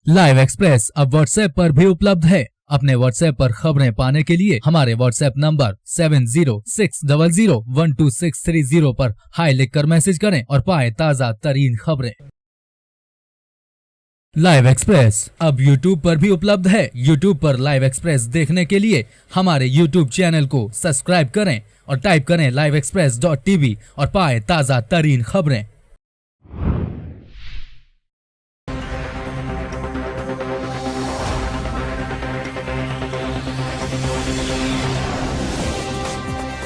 Live express अब WhatsApp पर भी उपलब्ध है। अपने व्हाट्सएप पर खबरें पाने के लिए हमारे व्हाट्सएप नंबर 7060012630 पर हाई लिखकर मैसेज करें और पाएं ताज़ा तरीन खबरें। लाइव एक्सप्रेस अब यूट्यूब पर भी उपलब्ध है। यूट्यूब पर लाइव एक्सप्रेस देखने के लिए हमारे यूट्यूब चैनल को सब्सक्राइब करें और टाइप करें liveexpress.tv और पाएं ताज़ा तरीन खबरें।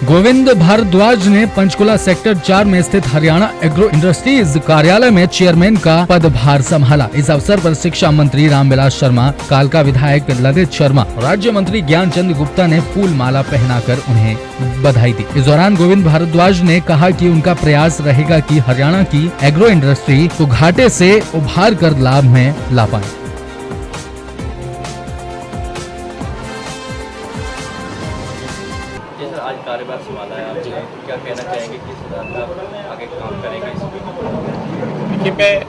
गोविंद भारद्वाज ने पंचकुला सेक्टर 4 में स्थित हरियाणा एग्रो इंडस्ट्रीज कार्यालय में चेयरमैन का पदभार संभाला। इस अवसर पर शिक्षा मंत्री रामविलास शर्मा, कालका विधायक ललित शर्मा, राज्य मंत्री ज्ञानचंद गुप्ता ने फूल माला पहनाकर उन्हें बधाई दी। इस दौरान गोविंद भारद्वाज ने कहा कि उनका प्रयास रहेगा कि हरियाणा की एग्रो इंडस्ट्री को घाटे से उभार कर लाभ में ला पाए। आज कार्यभार संभाला है आपने, क्या कहना चाहेंगे कि आगे काम करेंगे इस पे? देखिए, मैं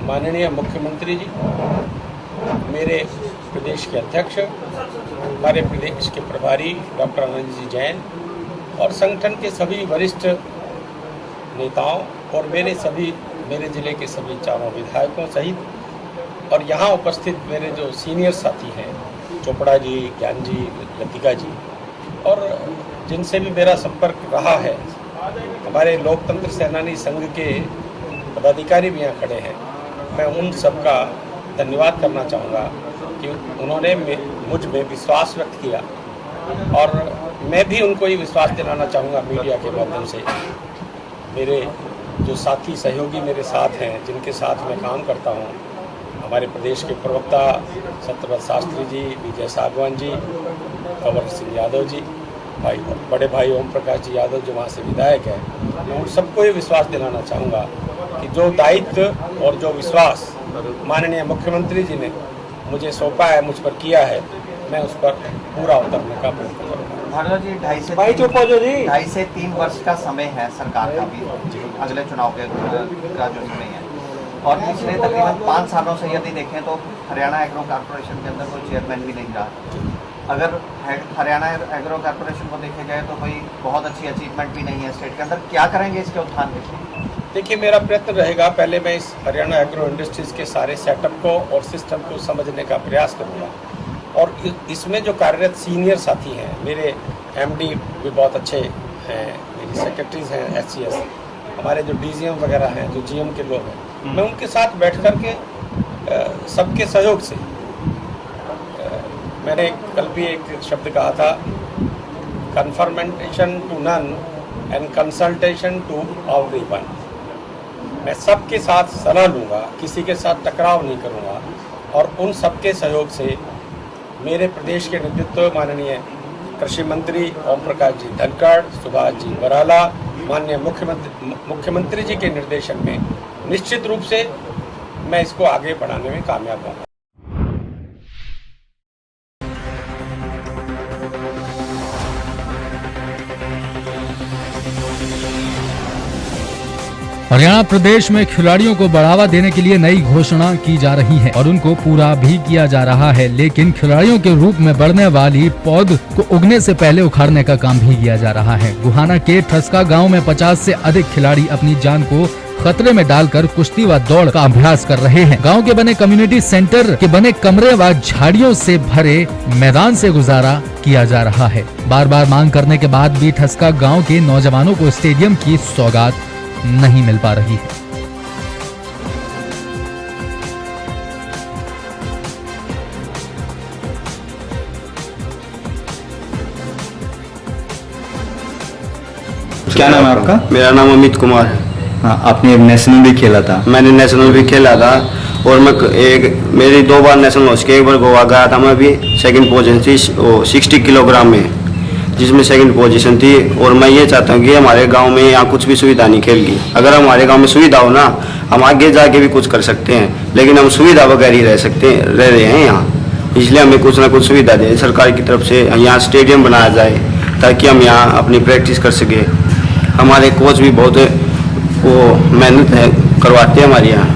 माननीय मुख्यमंत्री जी, मेरे प्रदेश के अध्यक्ष, हमारे प्रदेश के प्रभारी डॉक्टर आनंद जी जैन और संगठन के सभी वरिष्ठ नेताओं और मेरे जिले के सभी चारों विधायकों सहित और यहाँ उपस्थित मेरे जो सीनियर साथी हैं, चोपड़ा जी, ज्ञान जी, लतिका जी, और जिनसे भी मेरा संपर्क रहा है, हमारे लोकतंत्र सेनानी संघ के पदाधिकारी भी यहाँ खड़े हैं। मैं उन सबका धन्यवाद करना चाहूँगा कि उन्होंने मुझ में विश्वास व्यक्त किया और मैं भी उनको ये विश्वास दिलाना चाहूँगा मीडिया के माध्यम से। मेरे जो साथी सहयोगी मेरे साथ हैं, जिनके साथ मैं काम करता हूँ, हमारे प्रदेश के प्रवक्ता सत्यव्रत शास्त्री जी, विजय सागवान जी, कंवर सिंह यादव जी, बड़े भाई ओम प्रकाश जी यादव जो वहाँ से विधायक है, मैं उन सबको ये विश्वास दिलाना चाहूँगा कि जो दायित्व और जो विश्वास माननीय मुख्यमंत्री जी ने मुझे सौंपा है, मुझ पर किया है, मैं उस पर पूरा उतरने का प्रयत्न करूँगा। भारद्वाज जी, 2.5 से 3 वर्ष का समय है सरकार का भी, अगले चुनाव का जो समय है, और पिछले तकरीबन 5 सालों से यदि देखें तो हरियाणा एग्रो कॉर्पोरेशन के अंदर कोई चेयरमैन भी नहीं रहा। अगर हरियाणा एग्रो कॉर्पोरेशन को देखे जाए तो कोई बहुत अच्छी अचीवमेंट भी नहीं है स्टेट के अंदर। क्या करेंगे इसके उत्थान के लिए? देखिए, मेरा प्रयत्न रहेगा, पहले मैं इस हरियाणा एग्रो इंडस्ट्रीज़ के सारे सेटअप को और सिस्टम को समझने का प्रयास करूँगा और इसमें जो कार्यरत सीनियर साथी हैं, मेरे एमडी भी बहुत अच्छे हैं, मेरी सेक्रेटरीज हैं, SCS, हमारे जो DGM वगैरह हैं, जो GM के लोग हैं, मैं उनके साथ बैठ कर के सबके सहयोग से, मैंने कल भी एक शब्द कहा था, confrontation to none and consultation to everyone. मैं सबके साथ सलाह लूँगा, किसी के साथ टकराव नहीं करूँगा और उन सबके सहयोग से मेरे प्रदेश के नेतृत्व माननीय कृषि मंत्री ओम प्रकाश जी धनखड़, सुभाष जी बराला, माननीय मुख्यमंत्री जी के निर्देशन में निश्चित रूप से मैं इसको आगे बढ़ाने में कामयाब होऊंगा। हरियाणा प्रदेश में खिलाड़ियों को बढ़ावा देने के लिए नई घोषणा की जा रही है और उनको पूरा भी किया जा रहा है, लेकिन खिलाड़ियों के रूप में बढ़ने वाली पौध को उगने से पहले उखाड़ने का काम भी किया जा रहा है। गुहाना के ठसका गांव में 50 से अधिक खिलाड़ी अपनी जान को खतरे में डालकर कुश्ती व दौड़ का अभ्यास कर रहे हैं। गांव के बने कम्युनिटी सेंटर के बने कमरे व झाड़ियों से भरे मैदान से गुजारा किया जा रहा है। बार बार मांग करने के बाद भी ठसका गाँव के नौजवानों को स्टेडियम की सौगात नहीं मिल पा रही है। क्या नाम है आपका? मेरा नाम अमित कुमार है। हाँ, आपने नेशनल भी खेला था? मैंने नेशनल भी खेला था और मेरी 2 बार नेशनल हो चुकी, एक बार गोवा गया था मैं, भी सेकंड पोजीशन थी 60 किलोग्राम में, जिसमें सेकंड पोजीशन थी। और मैं ये चाहता हूँ कि हमारे गांव में यहाँ कुछ भी सुविधा नहीं खेल की। अगर हमारे गांव में सुविधा हो ना, हम आगे जाके भी कुछ कर सकते हैं, लेकिन हम सुविधा बगैर ही रह रहे हैं यहाँ। इसलिए हमें कुछ ना कुछ सुविधा दे सरकार की तरफ से, यहाँ स्टेडियम बनाया जाए ताकि हम यहाँ अपनी प्रैक्टिस कर सके। हमारे कोच भी बहुत वो मेहनत है करवाते हैं हमारे यहाँ।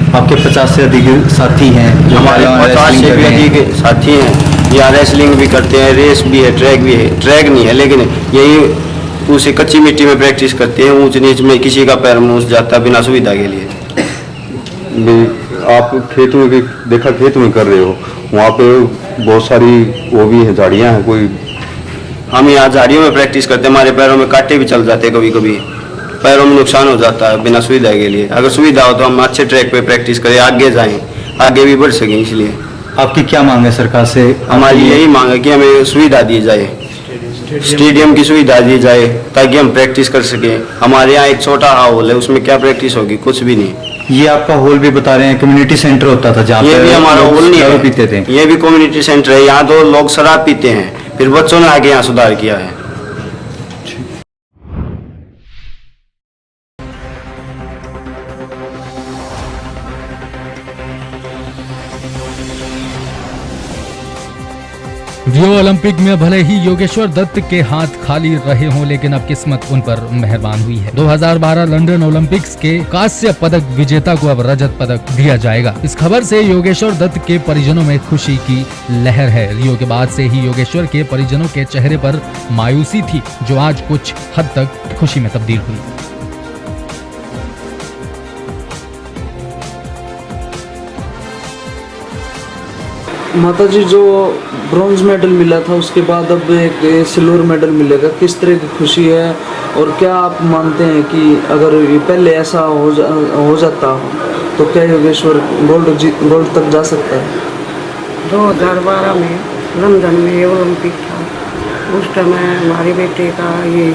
आपके 50 से अधिक साथी हैं जो हमारे पहलवान 50 रेसलिंग से कर भी रहे हैं। अधिक साथी हैं। यहाँ रेसलिंग भी करते हैं, रेस भी है, ट्रैक भी है। ट्रैक नहीं है लेकिन यही उसे कच्ची मिट्टी में प्रैक्टिस करते हैं। ऊंच नीच में किसी का पैर मुंह जाता है बिना सुविधा के लिए। आप खेत में भी देखा, खेत में कर रहे हो, वहाँ पे बहुत सारी वो भी है, झाड़ियाँ हैं कोई। हम यहाँ झाड़ियों में प्रैक्टिस करते हैं। हमारे पैरों में कांटे भी चल जाते हैं, कभी कभी पैरों में नुकसान हो जाता है बिना सुविधा के लिए। अगर सुविधा हो तो हम अच्छे ट्रैक पे प्रैक्टिस करें, आगे जाएं, आगे भी बढ़ सकें। इसलिए आपकी क्या मांग है सरकार से? हमारी यही मांग है कि हमें सुविधा दी जाए, स्टेडियम की सुविधा दी जाए ताकि हम प्रैक्टिस कर सकें। हमारे यहाँ एक छोटा हॉल है, उसमें क्या प्रैक्टिस होगी, कुछ भी नहीं। ये आपका हॉल भी बता रहे हैं कम्युनिटी सेंटर होता था जहाँ ये भी हमारा लोग हॉल नहीं दारू है, पीते थे। ये भी कम्युनिटी सेंटर है। यहाँ तो लोग शराब पीते हैं, फिर बच्चों ने आगे यहाँ सुधार किया है। रियो ओलंपिक में भले ही योगेश्वर दत्त के हाथ खाली रहे हों, लेकिन अब किस्मत उन पर मेहरबान हुई है। 2012 लंदन ओलंपिक्स के कांस्य पदक विजेता को अब रजत पदक दिया जाएगा। इस खबर से योगेश्वर दत्त के परिजनों में खुशी की लहर है। रियो के बाद से ही योगेश्वर के परिजनों के चेहरे पर मायूसी थी, जो आज कुछ हद तक खुशी में तब्दील हुई। माता जी, जो ब्रॉन्ज मेडल मिला था उसके बाद अब एक सिल्वर मेडल मिलेगा, किस तरह की खुशी है? और क्या आप मानते हैं कि अगर ये पहले ऐसा हो जाता तो क्या योगेश्वर गोल्ड तक जा सकता है? 2012 में लंदन में ओलंपिक था, उस समय हमारे बेटे का ये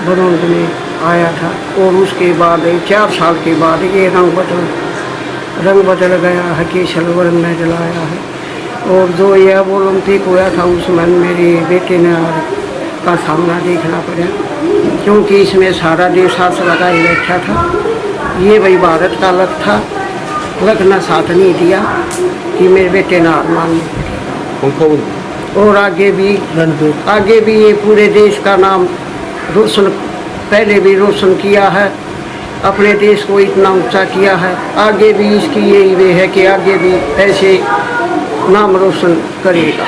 ब्रॉन्ज में आया था। और उसके बाद 4 साल के बाद ये रंग बदल गया है कि सिल्वर मेडल आया है। और जो यह ओलंपिक हुआ था उसमें मेरे बेटे ने का सामना देखना पड़ा, क्योंकि इसमें सारा देश हाथ लगा ही बैठा था। ये भाई भारत का लक था, लक ने साथ नहीं दिया कि मेरे बेटे ने हार मान ली। और आगे भी ये पूरे देश का नाम रोशन, पहले भी रोशन किया है, अपने देश को इतना ऊंचा किया है। आगे भी इसकी यही वे है कि आगे भी ऐसे नाम रोशन करेगा।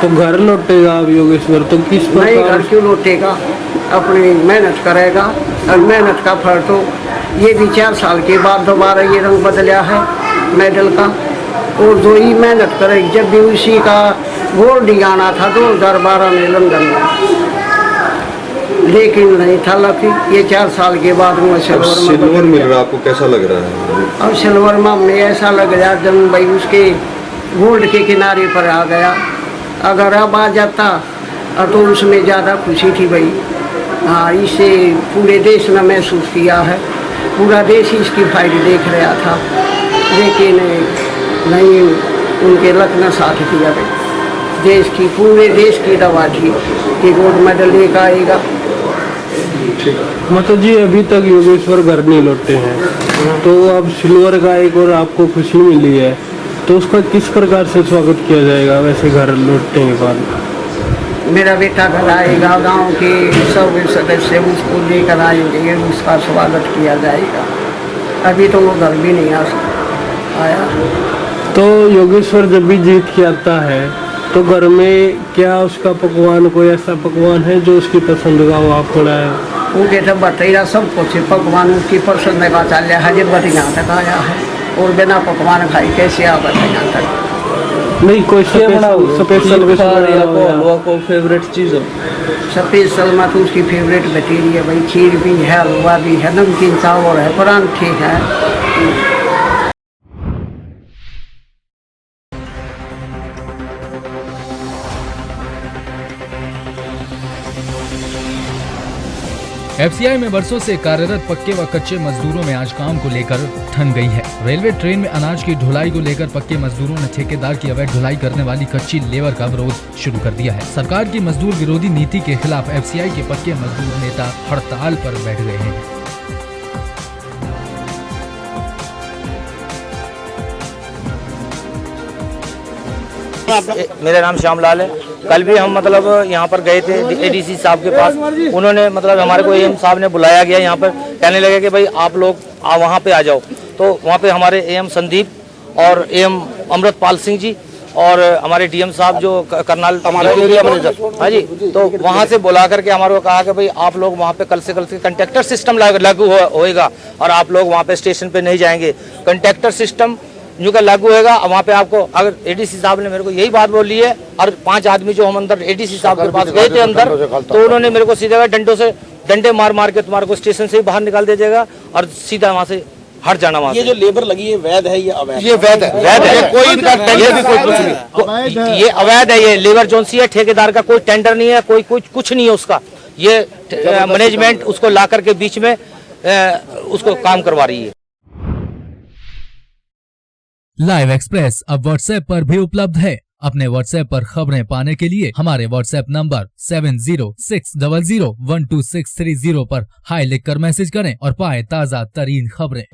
तो घर लौटेगा अब योगेश्वर, तो किस प्रकार? नहीं, घर क्यों लौटेगा, अपनी मेहनत करेगा और मेहनत का फल तो ये भी 4 साल के बाद दोबारा ये रंग बदला है मेडल का। और जो ही मेहनत करेगी, जब भी उसी का गोल्ड ही आना था 2012 में लंदन में, लेकिन नहीं था लकी। ये 4 साल के बाद में सिल्वर मिल रहा, आपको कैसा लग रहा है? अब सिल्वर में ऐसा लग रहा जब भाई उसके गोल्ड के किनारे पर आ गया। अगर अब आ जाता तो उसमें ज़्यादा खुशी थी भाई। हाँ, इसे पूरे देश ने महसूस किया है, पूरा देश इसकी फाइट देख रहा था, लेकिन नहीं, उनके लक ने साथ दिया भाई। देश की, पूरे देश की दवा थी कि गोल्ड मेडल लेकर आएगा। माता जी, अभी तक योगेश्वर घर नहीं लौटे हैं, तो अब सिल्वर का एक और आपको खुशी मिली है, तो उसका किस प्रकार से स्वागत किया जाएगा वैसे घर लौटने के बाद? मेरा बेटा घर आएगा, गांव के सब सदस्य उसको लेकर आएंगे, उसका स्वागत किया जाएगा। अभी तो वो घर भी नहीं आया। तो योगेश्वर जब भी जीत के आता है तो घर में क्या उसका पकवान, कोई ऐसा पकवान है जो उसकी पसंद का हो? आप थोड़ा वो कहते बताइए सब कुछ पकवान उसकी पसंद का चल रहा है, जब यहाँ तक आया है। और बिना पकवान खाई कैसे आ बता यहाँ तक? नहीं, कोई स्पेशल को फेवरेट चीज़ हो? स्पेशल में तो उसकी फेवरेट बतेरी है भाई, खीर भी है, हलवा भी है, नमकीन चावल है, परांठे है। एफसीआई में बरसों से कार्यरत पक्के व कच्चे मजदूरों में आज काम को लेकर ठन गई है। रेलवे ट्रेन में अनाज की ढुलाई को लेकर पक्के मजदूरों ने ठेकेदार की अवैध ढुलाई करने वाली कच्ची लेबर का विरोध शुरू कर दिया है। सरकार की मजदूर विरोधी नीति के खिलाफ एफसीआई के पक्के मजदूर नेता हड़ताल पर बैठ गए हैं। मेरा नाम श्यामलाल है। कल भी हम मतलब यहाँ पर गए थे एडीसी साहब के पास, उन्होंने मतलब हमारे को एएम साहब ने बुलाया गया यहाँ पर, कहने लगे कि भाई आप लोग वहाँ पे आ जाओ। तो वहाँ पे हमारे एएम संदीप और एएम अमृतपाल सिंह जी और हमारे डीएम साहब जो करनाल हमारे एरिया मैनेजर, हाँ जी, तो वहाँ से बुला करके हमारे को कहा कि भाई आप लोग वहाँ पे कल से कंट्रैक्टर सिस्टम लागू होएगा और आप लोग वहाँ पे स्टेशन पे नहीं जाएंगे, कंट्रैक्टर सिस्टम जो का लागू होएगा। वहाँ पे आपको अगर एडीसी साहब ने मेरे को यही बात बोली है, और 5 आदमी जो हम अंदर एडीसी साहब के पास गए थे अंदर, तो उन्होंने मेरे को सीधा डंडे मार के तुम्हारे को स्टेशन से ही बाहर निकाल दे जाएगा और सीधा वहाँ से हट जाना। वहाँ ये जो लेबर लगी है वैध है या अवैध? ये वैध है, कोई इनका टेंडर भी कोई कुछ नहीं, ये अवैध है। ये लेबर जोनसी है, ठेकेदार का कोई टेंडर नहीं है, कोई कुछ नहीं है उसका। ये मैनेजमेंट उसको ला करके बीच में उसको काम करवा रही है। लाइव एक्सप्रेस अब व्हाट्सएप पर भी उपलब्ध है। अपने व्हाट्सएप पर खबरें पाने के लिए हमारे व्हाट्सएप नंबर 7060012630 पर हाई लिखकर मैसेज करें और पाएं ताज़ा तरीन खबरें।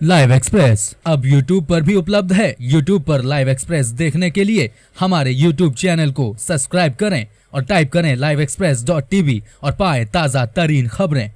लाइव एक्सप्रेस अब यूट्यूब पर भी उपलब्ध है। यूट्यूब पर लाइव एक्सप्रेस देखने के लिए हमारे यूट्यूब चैनल को सब्सक्राइब करें और टाइप करें liveexpress.tv और पाएं ताज़ा तरीन खबरें।